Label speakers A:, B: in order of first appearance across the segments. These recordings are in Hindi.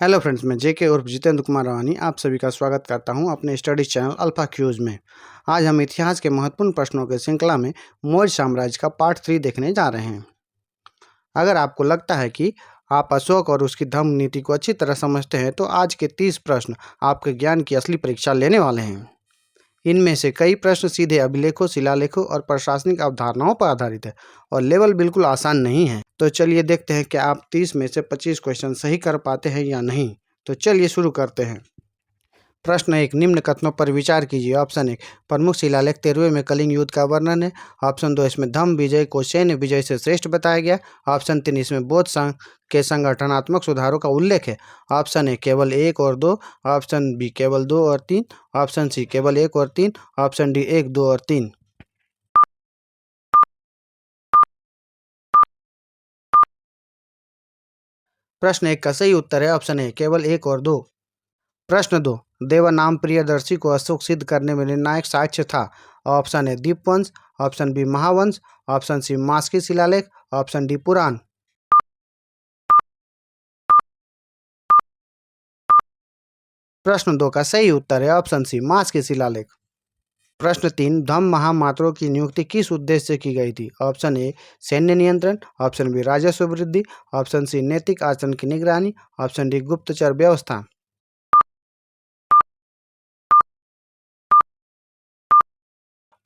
A: हेलो फ्रेंड्स, मैं जेके उर्फ जितेंद्र कुमार रवानी आप सभी का स्वागत करता हूं अपने स्टडी चैनल अल्फा क्यूज में। आज हम इतिहास के महत्वपूर्ण प्रश्नों के श्रृंखला में मौर्य साम्राज्य का पार्ट 3 देखने जा रहे हैं। अगर आपको लगता है कि आप अशोक और उसकी धर्म नीति को अच्छी तरह समझते हैं तो आज के 30 प्रश्न आपके ज्ञान की असली परीक्षा लेने वाले हैं। इनमें से कई प्रश्न सीधे अभिलेखों, शिलालेखों और प्रशासनिक अवधारणाओं पर आधारित है और लेवल बिल्कुल आसान नहीं है। तो चलिए देखते हैं कि आप 30 में से 25 क्वेश्चन सही कर पाते हैं या नहीं। तो चलिए शुरू करते हैं। प्रश्न 1, निम्न कथनों पर विचार कीजिए। ऑप्शन 1, प्रमुख शिलालेख 13वें में कलिंग युद्ध का वर्णन है। ऑप्शन 2, इसमें धम्म विजय को सैन्य विजय से श्रेष्ठ बताया गया। ऑप्शन 3, इसमें बौद्ध संघ के संगठनात्मक सुधारों का उल्लेख है। ऑप्शन ए केवल 1 और 2। ऑप्शन बी केवल 2 और 3। ऑप्शन सी केवल 1 और 3। ऑप्शन डी 1, 2 और 3। प्रश्न 1 का सही उत्तर है ऑप्शन ए केवल 1 और 2। प्रश्न 2, देवानाम प्रियदर्शी को अशोक सिद्ध करने में निर्णायक साक्ष्य था। Option A Dipavamsa. Option B Mahavamsa. Option C Maski शिलालेख। Option D Purana. प्रश्न 2 का सही उत्तर है ऑप्शन सी मास्की शिलालेख। प्रश्न 3, धम्म महामात्रों की नियुक्ति किस उद्देश्य से की गई थी। ऑप्शन ए सैन्य नियंत्रण। ऑप्शन बी राजस्व वृद्धि। ऑप्शन सी नैतिक आचरण की निगरानी। ऑप्शन डी गुप्तचर व्यवस्था।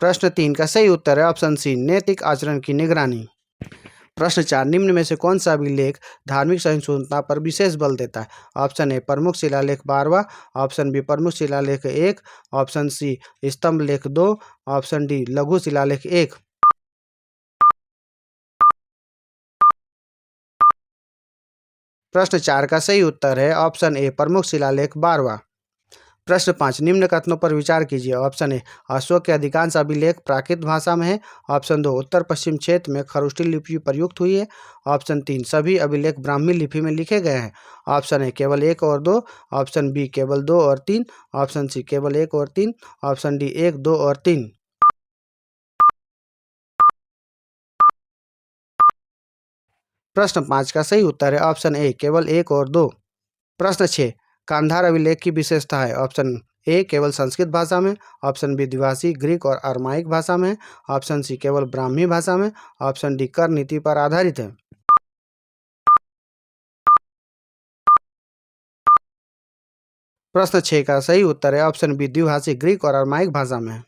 A: प्रश्न 3 का सही उत्तर है ऑप्शन सी नैतिक आचरण की निगरानी। प्रश्न 4, निम्न में से कौन सा अभिलेख धार्मिक सहिष्णुता पर विशेष बल देता है। ऑप्शन ए प्रमुख शिलालेख 12वां। ऑप्शन बी प्रमुख शिलालेख 1। ऑप्शन सी स्तंभ लेख 2। ऑप्शन डी लघु शिलालेख 1। प्रश्न 4 का सही उत्तर है ऑप्शन ए प्रमुख शिलालेख 12वां। प्रश्न 5, निम्न कथनों पर विचार कीजिए। ऑप्शन ए अशोक के अधिकांश अभिलेख प्राकृत भाषा में है। ऑप्शन 2, उत्तर पश्चिम क्षेत्र में खरोष्ठी लिपि प्रयुक्त हुई है। ऑप्शन 3, सभी अभिलेख ब्राह्मी लिपि में लिखे गए हैं। ऑप्शन ए केवल 1 और 2। ऑप्शन बी केवल 2 और 3। ऑप्शन सी केवल 1 और 3। ऑप्शन डी 1, 2 और 3। प्रश्न 5 का सही उत्तर है ऑप्शन ए केवल 1 और 2। प्रश्न 6, गांधार अभिलेख की विशेषता है। ऑप्शन ए केवल संस्कृत भाषा में। ऑप्शन बी द्विभाषी ग्रीक और अरमाइक भाषा में। ऑप्शन सी केवल ब्राह्मी भाषा में। ऑप्शन डी कर नीति पर आधारित है। प्रश्न 6 का सही उत्तर है ऑप्शन बी द्विभाषी ग्रीक और अरमाइक भाषा में।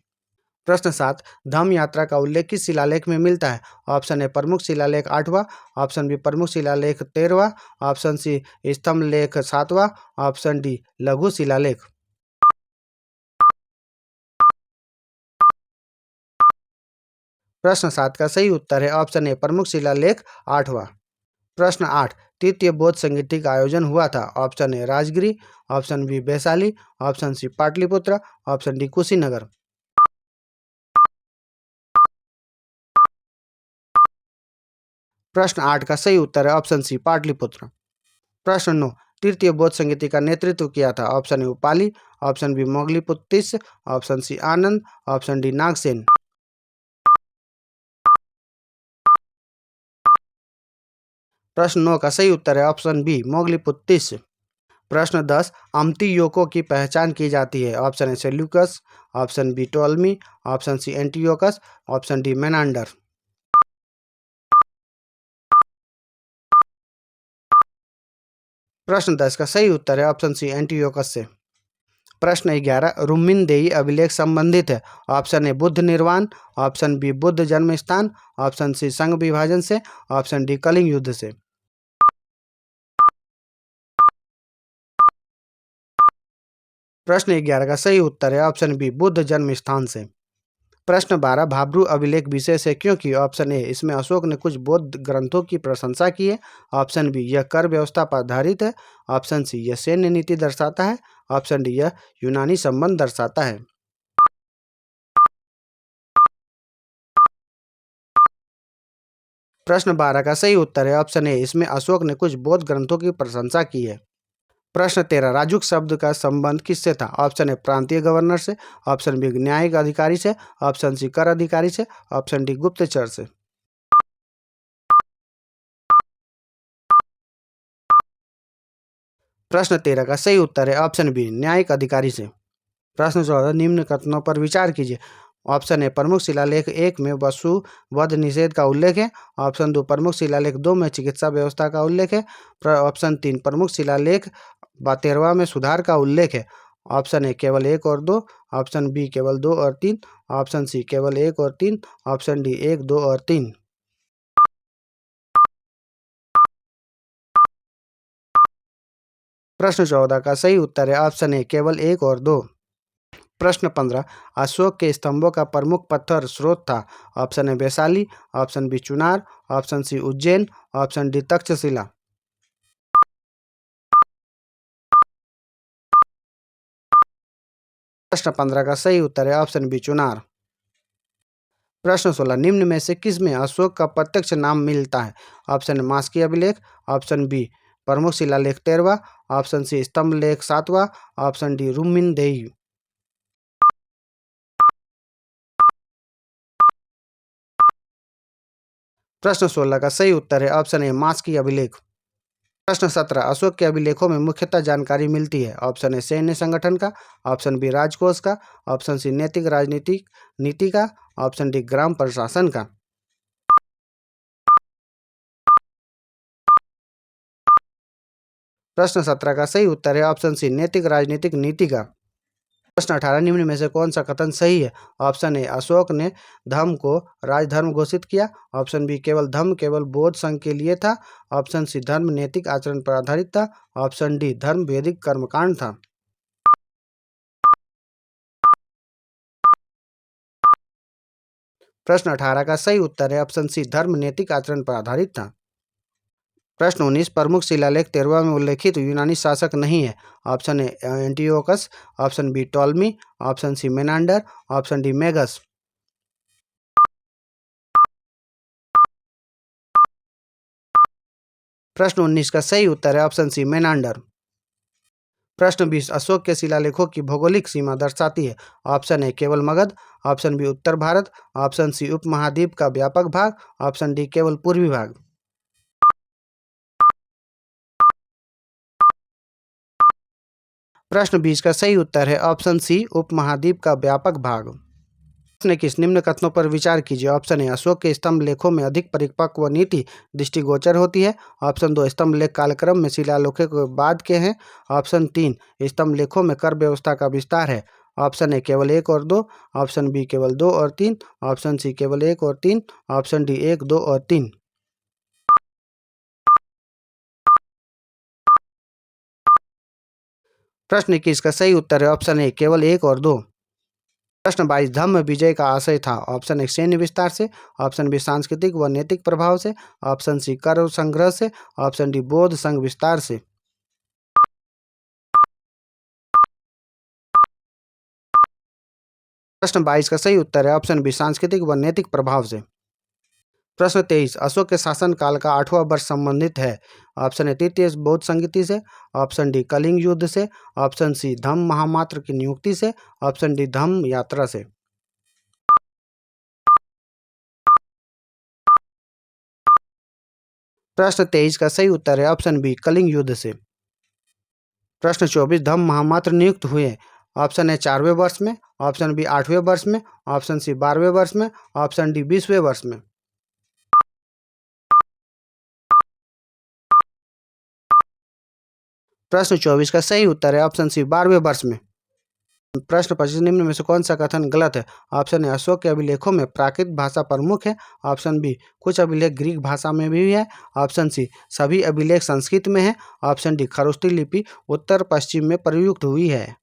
A: प्रश्न 7, धम्म यात्रा का उल्लेख किस शिलालेख में मिलता है। ऑप्शन ए प्रमुख शिलालेख 8वां। ऑप्शन बी प्रमुख शिलालेख 13वां। ऑप्शन सी स्तंभ लेख 7वां। ऑप्शन डी लघु शिलालेख। प्रश्न 7 का सही उत्तर है ऑप्शन ए प्रमुख शिलालेख 8वां। प्रश्न 8, तृतीय बौद्ध संगीति का आयोजन हुआ था। Option A Rajgiri. Option B Vaishali. Option C Pataliputra. Option D Kushinagar. प्रश्न 8 का सही उत्तर है ऑप्शन सी पाटलिपुत्र। प्रश्न 9, तृतीय बौद्ध संगीति का नेतृत्व किया था। Option A Upali. Option B Moggaliputta Tissa. Option C Ananda. Option D Nagasena. प्रश्न 9 का सही उत्तर है ऑप्शन बी मोगलीपुत्तिस। प्रश्न 10, अम्ती योको की पहचान की जाती है। Option A Seleucus. Option B Ptolemy. Option C Antiochus. Option D Menander. प्रश्न 10 का सही उत्तर है ऑप्शन सी एंटियोकस से। प्रश्न 11, रुम्मिनदेई अभिलेख संबंधित है। ऑप्शन ए बुद्ध निर्वाण। ऑप्शन बी बुद्ध जन्म स्थान। ऑप्शन सी संघ विभाजन से। ऑप्शन डी कलिंग युद्ध से। प्रश्न 11 का सही उत्तर है ऑप्शन बी बुद्ध जन्म स्थान से। प्रश्न 12, भाब्रू अभिलेख विशेष है क्योंकि। ऑप्शन ए इसमें अशोक ने कुछ बौद्ध ग्रंथों की प्रशंसा की है। ऑप्शन बी यह कर व्यवस्था पर आधारित है। ऑप्शन सी यह सैन्य नीति दर्शाता है। ऑप्शन डी यह यूनानी संबंध दर्शाता है। प्रश्न 12 का सही उत्तर है ऑप्शन ए इसमें अशोक ने कुछ बौद्ध ग्रंथों की प्रशंसा की है। प्रश्न 13, राजुक शब्द का संबंध किससे था। ऑप्शन ए प्रांतीय गवर्नर से। ऑप्शन बी न्यायिक अधिकारी से। ऑप्शन सी कर अधिकारी से। ऑप्शन डी गुप्तचर से। प्रश्न 13 का सही उत्तर है ऑप्शन बी न्यायिक अधिकारी से। प्रश्न 14 निम्न कथनों पर विचार कीजिए। ऑप्शन ए प्रमुख शिलालेख 1 में वसु वध निषेध का उल्लेख है। ऑप्शन 2 प्रमुख शिलालेख 2 में चिकित्सा व्यवस्था का उल्लेख है। ऑप्शन 3 प्रमुख शिलालेख 13वां में सुधार का उल्लेख है। ऑप्शन ए केवल 1 और 2। ऑप्शन बी केवल 2 और 3। ऑप्शन सी केवल 1 और 3। ऑप्शन डी 1, 2 और 3। प्रश्न 14 का सही उत्तर है ऑप्शन ए केवल 1 और 2। प्रश्न 15 अशोक के स्तंभों का प्रमुख पत्थर स्रोत था। Option A Vaishali. Option B Chunar. Option C Ujjain. Option D Taxila. प्रश्न 15 का सही उत्तर है ऑप्शन बी चुनार। प्रश्न 16 निम्न में से किस में अशोक का प्रत्यक्ष नाम मिलता है। ऑप्शन ए मास्की अभिलेख। ऑप्शन बी प्रमुख शिलालेख 13वां। ऑप्शन सी स्तंभ लेख 7वां। Option D रुमिनदेही। प्रश्न 16 का सही उत्तर है ऑप्शन ए मास्की अभिलेख। प्रश्न 17 अशोक के अभिलेखों में मुख्यतः जानकारी मिलती है। ऑप्शन ए सैन्य संगठन का। ऑप्शन बी राजकोष का। ऑप्शन सी नैतिक राजनीतिक नीति का। ऑप्शन डी ग्राम प्रशासन का। प्रश्न 17 का सही उत्तर है ऑप्शन सी नैतिक राजनीतिक नीति का। प्रश्न 18 निम्न में से कौन सा कथन सही है। ऑप्शन ए अशोक ने धर्म को राजधर्म घोषित किया। ऑप्शन बी केवल धर्म केवल बौद्ध संघ के लिए था। ऑप्शन सी धर्म नैतिक आचरण पर आधारित था। ऑप्शन डी धर्म वैदिक कर्मकांड था। प्रश्न 18 का सही उत्तर है ऑप्शन सी धर्म नैतिक आचरण पर आधारित था। प्रश्न 19 प्रमुख शिलालेख 13वां में उल्लेखित यूनानी शासक नहीं है। Option A Antiochus. Option B Ptolemy. Option C Menander. Option D Magas. प्रश्न 19 का सही उत्तर है ऑप्शन सी मेनांडर। प्रश्न 20 अशोक के शिलालेखों की भौगोलिक सीमा दर्शाती है। ऑप्शन ए केवल मगध। ऑप्शन बी उत्तर भारत। ऑप्शन सी उपमहाद्वीप का व्यापक भाग। ऑप्शन डी केवल पूर्वी भाग। प्रश्न 20 का सही उत्तर है ऑप्शन सी उपमहाद्वीप का व्यापक भाग। प्रश्न 21 निम्न कथनों पर विचार कीजिए। ऑप्शन ए अशोक के स्तंभ लेखों में अधिक परिपक्व नीति दृष्टिगोचर होती है। ऑप्शन 2 स्तंभ लेख कालक्रम में शिलालेखों के बाद के हैं। ऑप्शन 3 स्तंभ लेखों में कर व्यवस्था का विस्तार है। ऑप्शन ए केवल 1 और 2। ऑप्शन बी केवल 2 और 3। ऑप्शन सी केवल 1 और 3। ऑप्शन डी 1, 2 और 3। प्रश्न 21 का सही उत्तर है ऑप्शन ए केवल 1 और 2। प्रश्न 22 धम्म विजय का आशय था। ऑप्शन ए सैन्य विस्तार से। ऑप्शन बी सांस्कृतिक व नैतिक प्रभाव से। ऑप्शन सी कर संग्रह से। ऑप्शन डी बौद्ध संघ विस्तार से। प्रश्न 22 का सही उत्तर है ऑप्शन बी सांस्कृतिक व नैतिक प्रभाव से। प्रश्न 23 अशोक के शासनकाल का 8वां वर्ष संबंधित है। ऑप्शन ए तृतीय बौद्ध संगति से। ऑप्शन डी कलिंग युद्ध से। ऑप्शन सी धम्म महामात्र की नियुक्ति से। ऑप्शन डी धम्म यात्रा से। प्रश्न 23 का सही उत्तर है ऑप्शन बी कलिंग युद्ध से। प्रश्न 24 धम्म महामात्र नियुक्त हुए। ऑप्शन ए 4वें वर्ष में। ऑप्शन बी 8वें वर्ष में। ऑप्शन सी 12वें वर्ष में। ऑप्शन डी 20वें वर्ष में। प्रश्न 24 का सही उत्तर है ऑप्शन सी 12वें वर्ष में। प्रश्न 25 निम्न में से कौन सा कथन गलत है। ऑप्शन ए अशोक के अभिलेखों में प्राकृत भाषा प्रमुख है। ऑप्शन बी कुछ अभिलेख ग्रीक भाषा में भी है। ऑप्शन सी सभी अभिलेख संस्कृत में है। ऑप्शन डी खरोष्टी लिपि उत्तर पश्चिम में प्रयुक्त हुई है।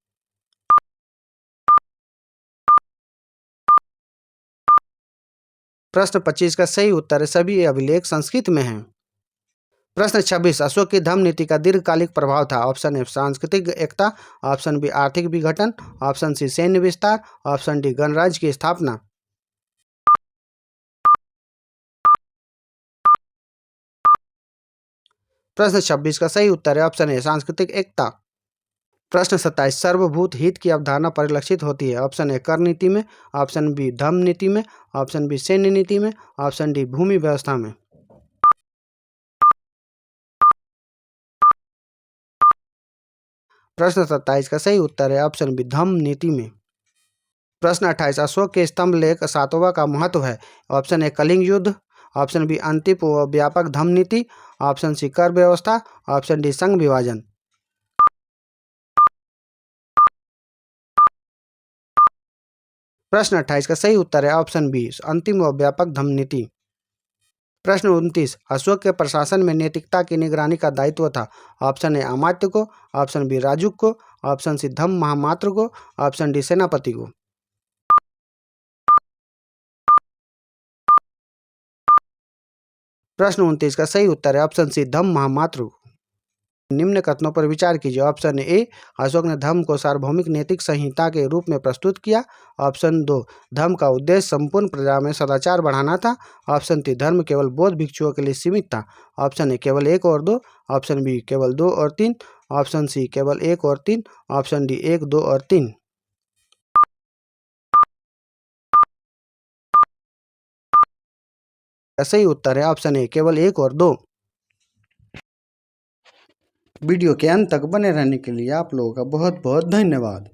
A: प्रश्न 25 का सही उत्तर है सभी अभिलेख संस्कृत में हैं। प्रश्न 26 अशोक की धम्म नीति का दीर्घकालिक प्रभाव था। ऑप्शन ए सांस्कृतिक एकता। ऑप्शन बी आर्थिक विघटन। ऑप्शन सी सैन्य विस्तार। ऑप्शन डी गणराज्य की स्थापना। प्रश्न 26 का सही उत्तर है ऑप्शन ए सांस्कृतिक एकता। प्रश्न 27 सर्वभूत हित की अवधारणा परिलक्षित होती है। ऑप्शन ए कर नीति में। ऑप्शन बी धम्म नीति में। ऑप्शन बी सैन्य नीति में। ऑप्शन डी भूमि व्यवस्था में। प्रश्न 27 का सही उत्तर है ऑप्शन बी धम्म नीति में। प्रश्न 28 अशोक के स्तंभ लेख सातवां का महत्व है। ऑप्शन ए कलिंग युद्ध, ऑप्शन बी अंतिम व व्यापक धम्म नीति, ऑप्शन सी कर व्यवस्था, ऑप्शन डी संघ विभाजन। प्रश्न 28 का सही उत्तर है ऑप्शन बी अंतिम व व्यापक धम्म नीति। प्रश्न 29 अशोक के प्रशासन में नैतिकता की निगरानी का दायित्व था। ऑप्शन ए अमात्य को, ऑप्शन बी राजुक को, ऑप्शन सी धम्म महामात्र को, ऑप्शन डी सेनापति को। प्रश्न 29 का सही उत्तर है ऑप्शन सी धम्म महामात्र। निम्न कथनों पर विचार कीजिए। ऑप्शन ए अशोक ने धर्म को सार्वभौमिक नैतिक संहिता के रूप में प्रस्तुत किया। ऑप्शन 2 धर्म का उद्देश्य संपूर्ण प्रजा में सदाचार बढ़ाना था। ऑप्शन 3 धर्म केवल बौद्ध भिक्षुओं के लिए सीमित था। ऑप्शन ए केवल 1 और 2, ऑप्शन बी केवल 2 और 3, ऑप्शन सी केवल 1 और 3, ऑप्शन डी 1, 2 और 3। सही उत्तर है ऑप्शन ए केवल 1 और 2। वीडियो के अंत तक बने रहने के लिए आप लोगों का बहुत बहुत धन्यवाद।